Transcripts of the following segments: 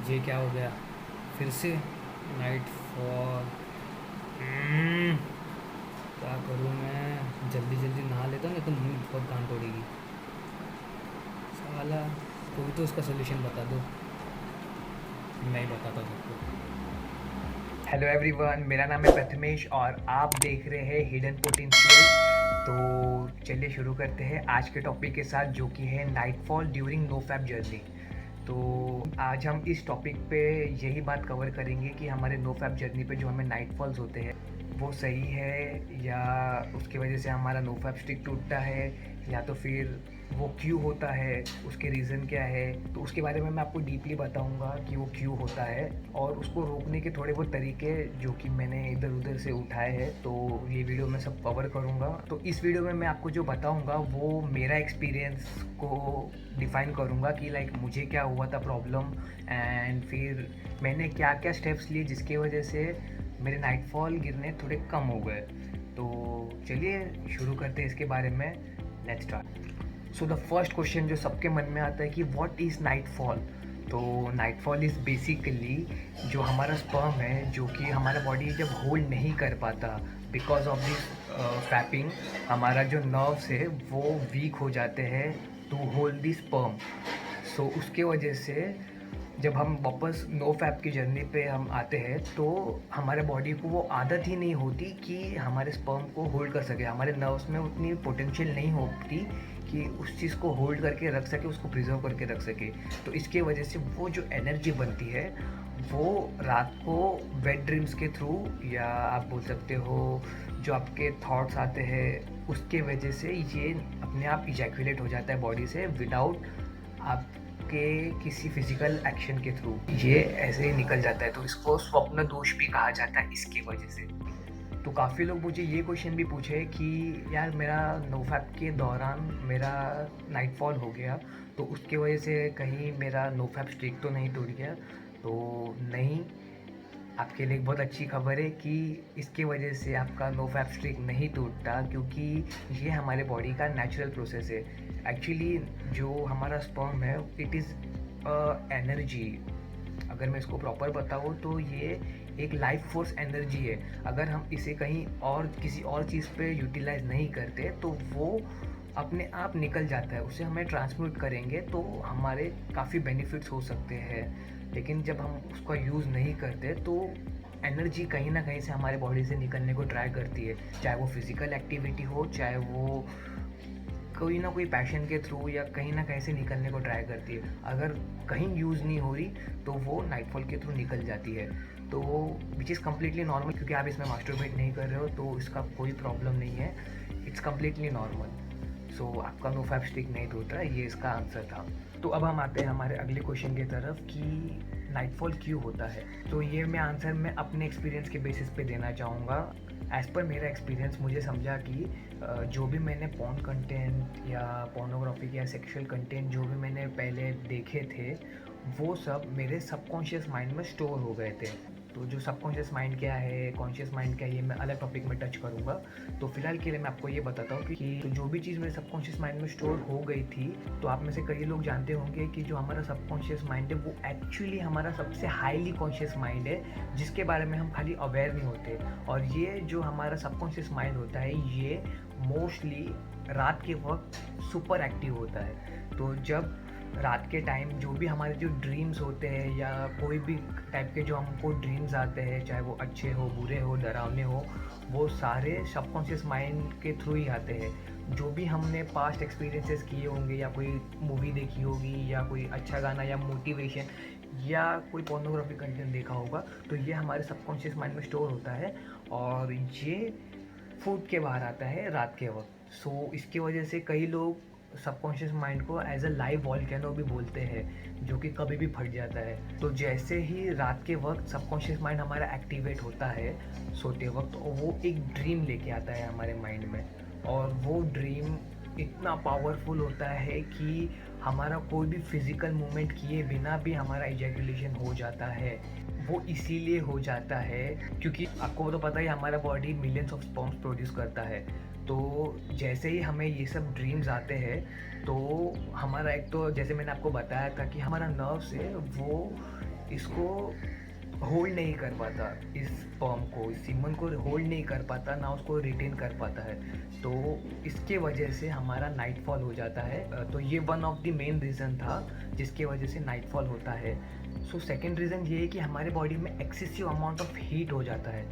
ये क्या हो गया फिर से? Night fall. क्या करूँ मैं? जल्दी जल्दी नहा लेता हूँ, नहीं तो मम्मी बहुत डांट पड़ेगी। साला, कोई तो उसका सोल्यूशन बता दो। मैं ही बताता हूँ सबको। हेलो एवरीवन, मेरा नाम है प्रथमेश और आप देख रहे हैं हिडन पोटेंशियल। तो चलिए शुरू करते हैं आज के टॉपिक के साथ, जो कि है nightfall during no fap journey. तो आज हम इस टॉपिक पे यही बात कवर करेंगे कि हमारे नो फैप जर्नी पे जो हमें नाइटफॉल्स होते हैं वो सही है, या उसकी वजह से हमारा नो फैप स्टिक टूटता है, या तो फिर वो क्यों होता है, उसके रीज़न क्या है। तो उसके बारे में मैं आपको डीपली बताऊंगा कि वो क्यों होता है और उसको रोकने के थोड़े बहुत तरीके जो कि मैंने इधर उधर से उठाए हैं। तो ये वीडियो में सब कवर करूंगा। तो इस वीडियो में मैं आपको जो बताऊंगा वो मेरा एक्सपीरियंस को डिफ़ाइन करूंगा कि लाइक मुझे क्या हुआ था प्रॉब्लम, एंड फिर मैंने क्या क्या स्टेप्स लिए जिसकी वजह से मेरे नाइटफॉल गिरने थोड़े कम हो गए। तो चलिए शुरू करते हैं इसके बारे में। Let's start. So the first question जो सबके मन में आता है कि व्हाट इज़ नाइटफॉल। तो नाइटफॉल इज़ बेसिकली जो हमारा स्पर्म है, जो कि हमारा बॉडी जब होल्ड नहीं कर पाता बिकॉज ऑफ दिस फैपिंग, हमारा जो नर्व्स है वो वीक हो जाते हैं टू होल्ड दिस स्पर्म। सो उसके वजह से जब हम वापस नो फैप की जर्नी पे हम आते हैं तो हमारे बॉडी को वो आदत ही नहीं होती कि हमारे स्पर्म को होल्ड कर सके। हमारे नर्व्स में उतनी पोटेंशियल नहीं होती कि उस चीज़ को होल्ड करके रख सके, उसको प्रिजर्व करके रख सके। तो इसके वजह से वो जो एनर्जी बनती है वो रात को वेट ड्रीम्स के थ्रू, या आप बोल सकते हो जो आपके थॉट्स आते हैं उसके वजह से ये अपने आप इजैकुलेट हो जाता है बॉडी से विदाउट आपके किसी फिजिकल एक्शन के थ्रू। ये ऐसे ही निकल जाता है, तो इसको स्वप्न दोष भी कहा जाता है इसकी वजह से। तो काफ़ी लोग मुझे ये क्वेश्चन भी पूछे कि यार मेरा नोफैप के दौरान मेरा नाइटफॉल हो गया, तो उसके वजह से कहीं मेरा नोफैप स्ट्रिक तो नहीं टूट गया। तो नहीं, आपके लिए एक बहुत अच्छी खबर है कि इसके वजह से आपका नो फैप स्ट्रिक नहीं टूटता, क्योंकि ये हमारे बॉडी का नेचुरल प्रोसेस है। एक्चुअली जो हमारा स्पर्म है इट इज़ एनर्जी। अगर मैं इसको प्रॉपर बताऊँ तो ये एक लाइफ फोर्स एनर्जी है। अगर हम इसे कहीं और किसी और चीज़ पे यूटिलाइज नहीं करते तो वो अपने आप निकल जाता है। उसे हमें ट्रांसम्यूट करेंगे तो हमारे काफ़ी बेनिफिट्स हो सकते हैं। लेकिन जब हम उसका यूज़ नहीं करते तो एनर्जी कहीं ना कहीं से हमारे बॉडी से निकलने को ट्राई करती है, चाहे वो फिज़िकल एक्टिविटी हो, चाहे वो कोई ना कोई पैशन के थ्रू, या कहीं ना कहीं से निकलने को ट्राई करती है। अगर कहीं यूज़ नहीं हो रही तो वो नाइटफॉल के थ्रू निकल जाती है। तो विच इज़ कम्प्लीटली नॉर्मल, क्योंकि आप इसमें मास्टरबेट नहीं कर रहे हो तो इसका कोई प्रॉब्लम नहीं है। It's completely normal. सो आपका नो फैप स्टिक नहीं टूटा, ये इसका आंसर था। तो अब हम आते हैं हमारे अगले क्वेश्चन की तरफ कि नाइटफॉल क्यों होता है। तो ये मैं आंसर मैं अपने एक्सपीरियंस के बेसिस पे देना चाहूँगा। एज़ पर मेरा एक्सपीरियंस मुझे समझा कि जो भी मैंने पॉर्न कंटेंट या पोर्नोग्राफी या सेक्सुअल कंटेंट जो भी मैंने पहले देखे थे वो सब मेरे सबकॉन्शियस माइंड में स्टोर हो गए थे। तो जो सबकॉन्शियस माइंड क्या है, कॉन्शियस माइंड क्या है, ये मैं अलग टॉपिक में टच करूँगा। तो फिलहाल के लिए मैं आपको ये बताता हूँ कि तो जो भी चीज़ मेरे सबकॉन्शियस माइंड में स्टोर हो गई थी, तो आप में से कई लोग जानते होंगे कि जो हमारा सबकॉन्शियस माइंड है वो एक्चुअली हमारा सबसे हाईली कॉन्शियस माइंड है, जिसके बारे में हम खाली अवेयर नहीं होते। और ये जो हमारा सबकॉन्शियस माइंड होता है ये मोस्टली रात के वक्त सुपर एक्टिव होता है। तो जब रात के टाइम जो भी हमारे जो ड्रीम्स होते हैं या कोई भी टाइप के जो हमको ड्रीम्स आते हैं, चाहे वो अच्छे हो, बुरे हो, डरावने हो, वो सारे सबकॉन्शियस माइंड के थ्रू ही आते हैं। जो भी हमने पास्ट एक्सपीरियंसेस किए होंगे, या कोई मूवी देखी होगी, या कोई अच्छा गाना, या मोटिवेशन, या कोई पोर्नोग्राफी कंटेंट देखा होगा, तो ये हमारे सबकॉन्शियस माइंड में स्टोर होता है और ये फूट के बाहर आता है रात के वक्त। सो इसकी वजह से कई लोग सबकॉन्शियस माइंड को एज अ लाइव वॉल्केनो भी बोलते हैं, जो कि कभी भी फट जाता है। तो जैसे ही रात के वक्त सबकॉन्शियस माइंड हमारा एक्टिवेट होता है सोते वक्त, और वो एक ड्रीम लेके आता है हमारे माइंड में, और वो ड्रीम इतना पावरफुल होता है कि हमारा कोई भी फिजिकल मूवमेंट किए बिना भी हमारा इजैकुलेशन हो जाता है। वो इसीलिए हो जाता है क्योंकि आपको तो पता ही हमारा body millions of sperms produce करता है। तो जैसे ही हमें ये सब ड्रीम्स आते हैं तो हमारा एक तो जैसे मैंने आपको बताया था कि हमारा नर्व्स है वो इसको होल्ड नहीं कर पाता, इस स्पर्म को, इस सीमन को होल्ड नहीं कर पाता, ना उसको रिटेन कर पाता है। तो इसके वजह से हमारा नाइटफॉल हो जाता है। तो ये one of the main reason था जिसके वजह से नाइटफॉल होता है। सो सेकेंड रीज़न ये है कि हमारे बॉडी में एक्सेसिव अमाउंट ऑफ हीट हो जाता है,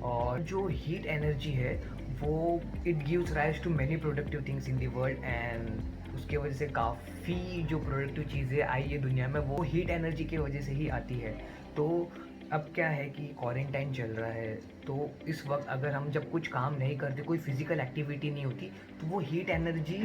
और जो हीट एनर्जी है वो it gives rise to many productive things in the world, and उसके वजह से काफ़ी जो प्रोडक्टिव चीज़ें आई है दुनिया में वो हीट एनर्जी की वजह से ही आती है। तो अब क्या है कि क्वारंटाइन चल रहा है, तो इस वक्त अगर हम जब कुछ काम नहीं करते, कोई फिज़िकल एक्टिविटी नहीं होती, तो वो हीट एनर्जी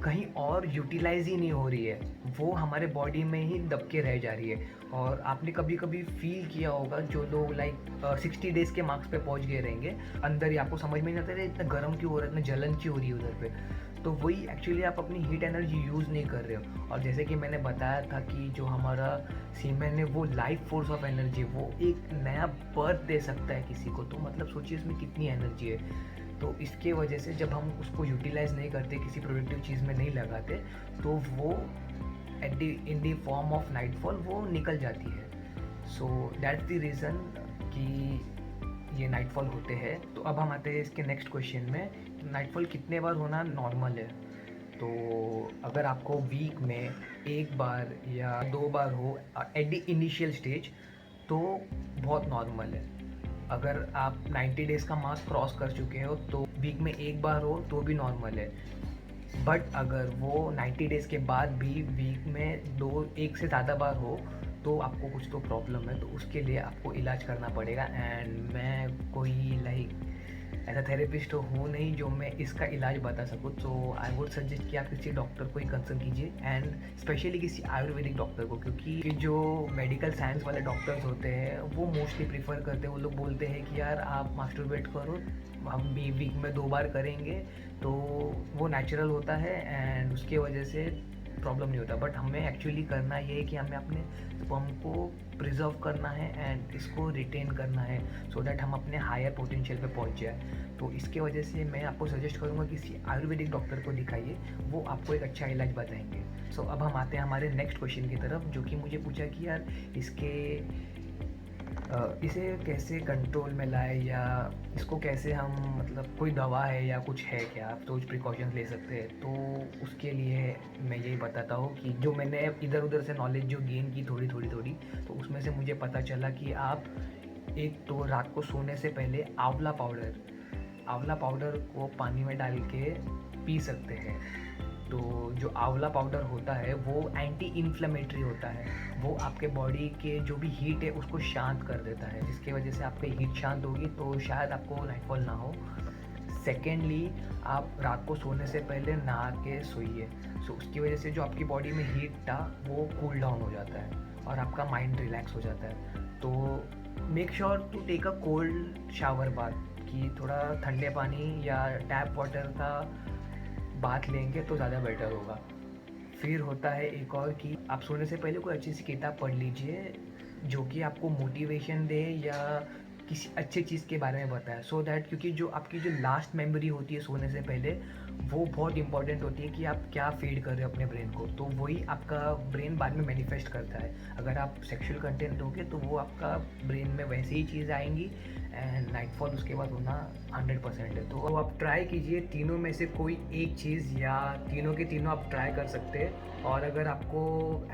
कहीं और यूटिलाइज ही नहीं हो रही है, वो हमारे बॉडी में ही दब के रह जा रही है। और आपने कभी कभी फील किया होगा, जो लोग लाइक 60 डेज़ के मार्क्स पे पहुंच गए रहेंगे, अंदर ही आपको समझ में नहीं आता है इतना गर्म क्यों हो रहा है, इतना जलन क्यों हो रही है उधर पे, तो वही एक्चुअली आप अपनी हीट एनर्जी यूज़ नहीं कर रहे हो। और जैसे कि मैंने बताया था कि जो हमारा सीमेन है वो लाइफ फोर्स ऑफ एनर्जी, वो एक नया बर्थ दे सकता है किसी को, तो मतलब सोचिए इसमें कितनी एनर्जी है। तो इसके वजह से जब हम उसको यूटिलाइज़ नहीं करते, किसी प्रोडक्टिव चीज़ में नहीं लगाते, तो वो in the form of nightfall वो निकल जाती है। सो दैट्स द रीज़न कि ये नाइटफॉल होते हैं। तो अब हम आते हैं इसके नेक्स्ट क्वेश्चन में, नाइटफॉल कितने बार होना नॉर्मल है। तो अगर आपको वीक में एक बार या 2 बार हो एट द इनिशियल स्टेज तो बहुत नॉर्मल है। अगर आप 90 डेज़ का मार्क क्रॉस कर चुके हो तो वीक में एक बार हो तो भी नॉर्मल है। बट अगर वो 90 डेज़ के बाद भी वीक में 1 से ज़्यादा बार हो तो आपको कुछ तो प्रॉब्लम है, तो उसके लिए आपको इलाज करना पड़ेगा। एंड मैं कोई ऐसा थेरेपिस्ट तो हूँ नहीं जो मैं इसका इलाज बता सकूँ, तो आई वुड सजेस्ट कि आप किसी डॉक्टर को ही कंसल्ट कीजिए, एंड स्पेशली किसी आयुर्वेदिक डॉक्टर को, क्योंकि जो मेडिकल साइंस वाले डॉक्टर्स होते हैं वो मोस्टली प्रीफर करते हैं, वो लोग बोलते हैं कि यार आप मास्टरबेट करो, हम भी वीक में 2 बार करेंगे तो वो नेचुरल होता है एंड उसके वजह से प्रॉब्लम नहीं होता। बट हमें एक्चुअली करना ये है कि हमें अपने स्पर्म को प्रिजर्व करना है एंड इसको रिटेन करना है, सो दैट हम अपने हायर पोटेंशियल पे पहुंच जाए। तो इसके वजह से मैं आपको सजेस्ट करूंगा किसी आयुर्वेदिक डॉक्टर को दिखाइए, वो आपको एक अच्छा इलाज बताएंगे। सो अब हम आते हैं हमारे नेक्स्ट क्वेश्चन की तरफ, जो कि मुझे पूछा कि यार इसे कैसे कंट्रोल में लाए, या इसको कैसे हम, मतलब कोई दवा है या कुछ है क्या, आप तो कुछ प्रिकॉशंस ले सकते हैं। तो उसके लिए मैं यही बताता हूँ कि जो मैंने इधर उधर से नॉलेज जो गेन की थोड़ी तो उसमें से मुझे पता चला कि आप एक तो रात को सोने से पहले आंवला पाउडर को पानी में डाल के पी सकते हैं। तो जो आंवला पाउडर होता है वो एंटी इन्फ्लेमेटरी होता है, वो आपके बॉडी के जो भी हीट है उसको शांत कर देता है, जिसकी वजह से आपकी हीट शांत होगी तो शायद आपको नाइटफॉल ना हो। सेकेंडली, आप रात को सोने से पहले नहा के सोइए, सो उसकी वजह से जो आपकी बॉडी में हीट था वो कूल डाउन हो जाता है और आपका माइंड रिलैक्स हो जाता है। तो make sure to take a cold shower bath, कि थोड़ा ठंडे पानी या टैप वाटर का बात लेंगे तो ज़्यादा बेटर होगा। फिर होता है एक और कि आप सोने से पहले कोई अच्छी सी किताब पढ़ लीजिए जो कि आपको मोटिवेशन दे या किसी अच्छे चीज़ के बारे में बताए, सो दैट, क्योंकि जो आपकी जो लास्ट मेमोरी होती है सोने से पहले वो बहुत इंपॉर्टेंट होती है कि आप क्या फीड कर रहे हो अपने ब्रेन को, तो वही आपका ब्रेन बाद में मैनिफेस्ट करता है। अगर आप सेक्सुअल कंटेंट दोगे तो वो आपका ब्रेन में वैसे ही चीज़ें आएंगी एंड नाइटफॉल उसके बाद होना 100% है। तो आप ट्राई कीजिए तीनों में से कोई एक चीज़, या तीनों के तीनों आप ट्राई कर सकते हैं। और अगर आपको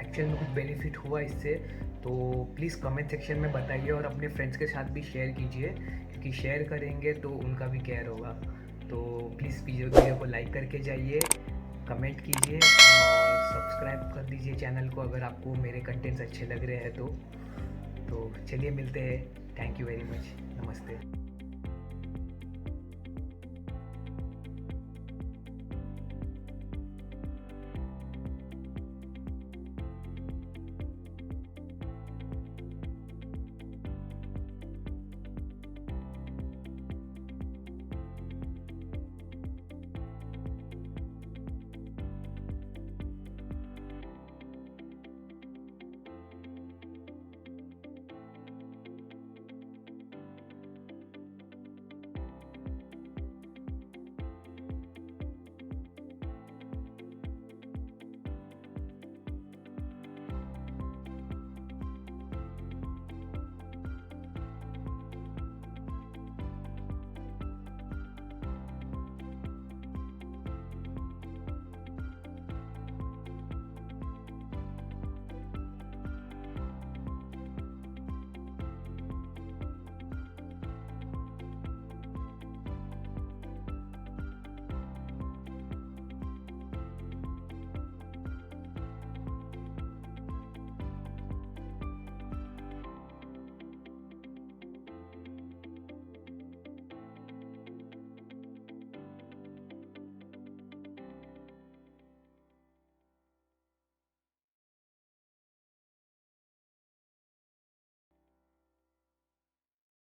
एक्चुअल में कुछ बेनिफिट हुआ इससे तो प्लीज़ कमेंट सेक्शन में बताइए और अपने फ्रेंड्स के साथ भी शेयर कीजिए, क्योंकि शेयर करेंगे तो उनका भी केयर होगा। तो प्लीज़ वीडियो को लाइक करके जाइए, कमेंट कीजिए और सब्सक्राइब कर दीजिए चैनल को अगर आपको मेरे कंटेंट्स अच्छे लग रहे हैं तो चलिए मिलते हैं। थैंक यू वेरी मच, नमस्ते।